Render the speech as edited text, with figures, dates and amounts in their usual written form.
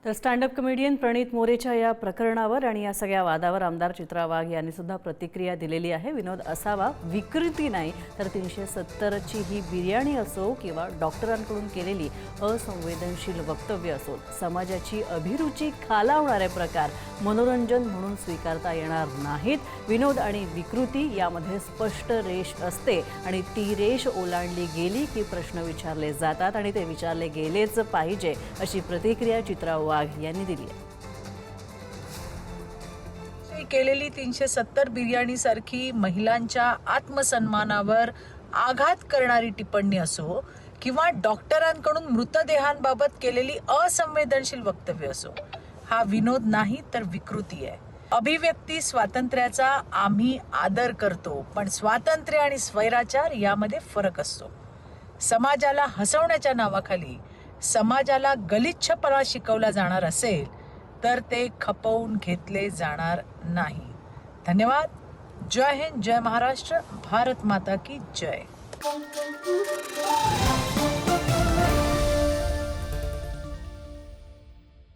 तर stand up comedian प्रणीत मोरेच्या या प्रकरणावर आणि या सगळ्या वादावर आमदार चित्रा वाघ यांनी सुद्धा प्रतिक्रिया दिलेली आहे। विनोद असावा, विकृती नाही, तर 370ची ही बिर्याणी असो किंवा डॉक्टरांकडून केलेली असंवेदनशील वक्तव्य असो, समाजाची अभिरुची खालावणारे प्रकार मनोरंजन म्हणून स्वीकारता येणार नाहीत। विनोद आणि विकृती यामध्ये स्पष्ट रेष असते आणि ती रेष ओलांडली गेली की प्रश्न विचारले जातात आणि ते विचारले गेलेच पाहिजे, अशी प्रतिक्रिया चित्रा वाघ यांनी दिली आहे। केलेली 370 बिर्याणी सारखी महिलांच्या आत्मसन्मानावर आघात करणारी टिप्पणी असो किंवा डॉक्टरांकडून मृतदेहांबाबत केलेली असंवेदनशील वक्तव्य असो, हा विनोद नाही तर विकृती आहे। अभिव्यक्ती स्वातंत्र्याचा आम्ही आदर करतो, पण स्वातंत्र्य आणि स्वैराचार यामध्ये फरक असतो। समाजाला हसवण्याच्या नावाखाली समाजाला गलिच्छपणा शिकवला जाणार असेल तर ते खपवून घेतले जाणार नाही। धन्यवाद। जय हिंद, जय महाराष्ट्र, भारत माता की जय।